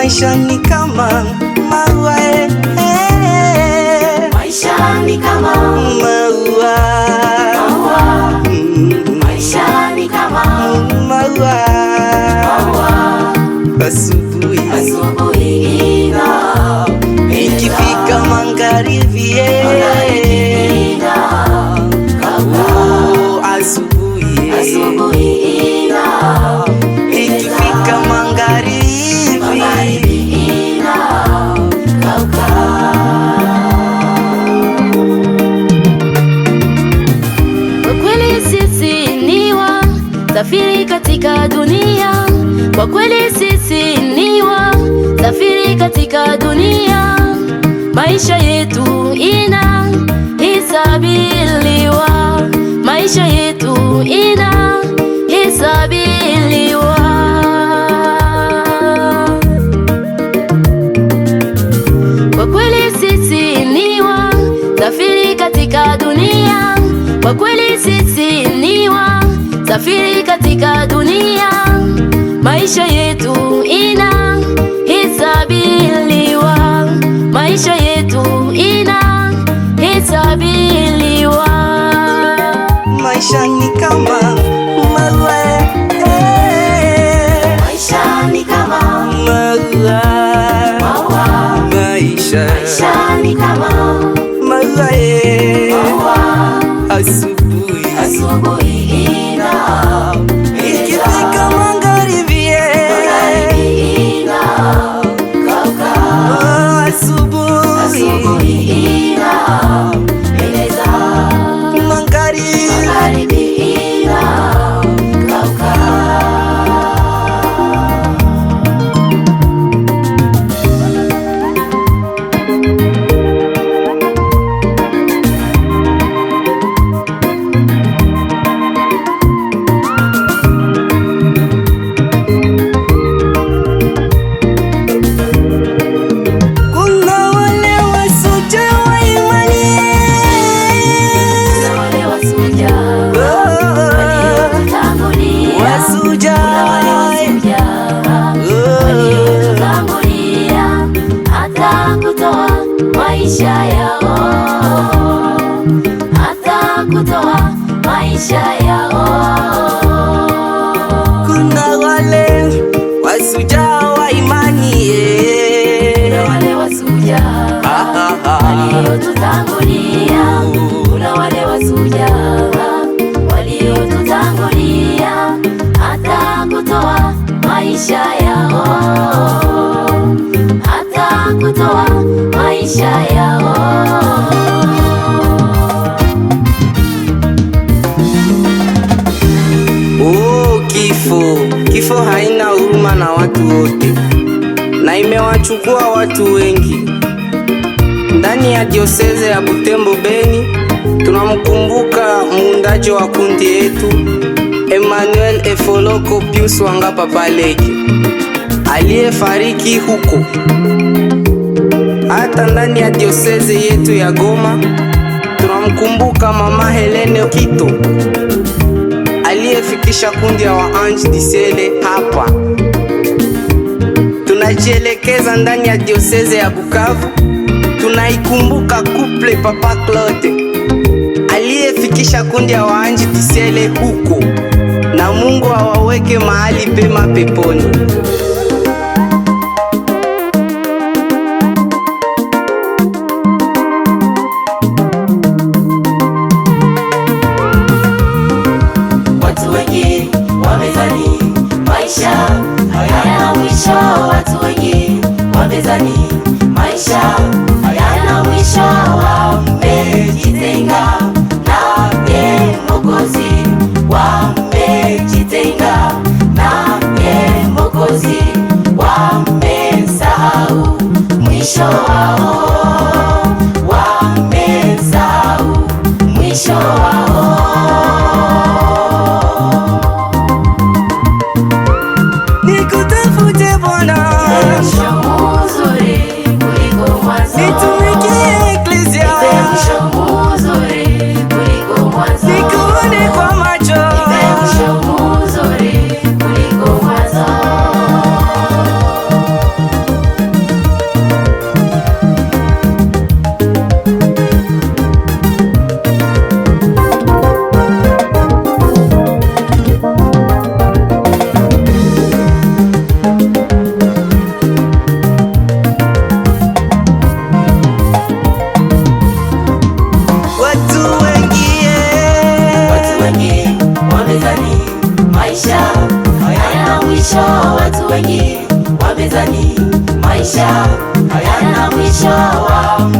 Maisha ni kama maua, maisha ni kama maua, maisha ni kama maua. Asubuhi ikifika magharibi, asubuhi ikifika magharibi, kwa kweli sisi ni wasafiri katika dunia. Kwa kweli sisi ni wasafiri katika dunia. Maisha yetu inahesabiliwa, maisha yetu inahesabiliwa. Kwa kweli sisi ni wasafiri katika dunia. Kwa kweli sisi ni wasafiri katika dunia. Maisha yetu inahesabiliwa, maisha yetu inahesabiliwa. maisha ni kama maua, Maisha ni kama maua, maisha ni kama maua. Asubuhi ikifika magharibi, asubuhi magharibi. Maisha yao, hata kutoa maisha yao. Kuna wale washujaa wa imani, kuna wale washujaa waliotutangulia, kuna wale washujaa waliotutangulia, hata kutoa maisha yao, hata kutoa maisha yao. Kifo haina huruma na watu wote, na imewachukua watu wengi. Ndani ya dioseze ya Butembo Beni tunamkumbuka muundaji wa kundi yetu Emmanuel Efoloko Pius Wanga Papaleki aliyefariki huko. Hata ndani ya dioseze yetu ya Goma tunamkumbuka mama Helene Kito aliyefikisha kundi ya Ange du Ciel hapa. Tunajielekeza ndani ya dioseze ya Bukavu, tunaikumbuka couple Papa Claude aliyefikisha kundi ya Ange du Ciel huko, na Mungu awaweke mahali pema peponi. Hayana mwisho, watu wengi wamezani maisha hayana mwisho. Wamejitenga naye Mwokozi, wamejitenga naye Mwokozi, wamesahau mwisho wao, wamesahau mwisho wao. Nikutafute Bwana, nitumikie Eklesia, nikuone kwa macho, maisha hayana mwisho wao.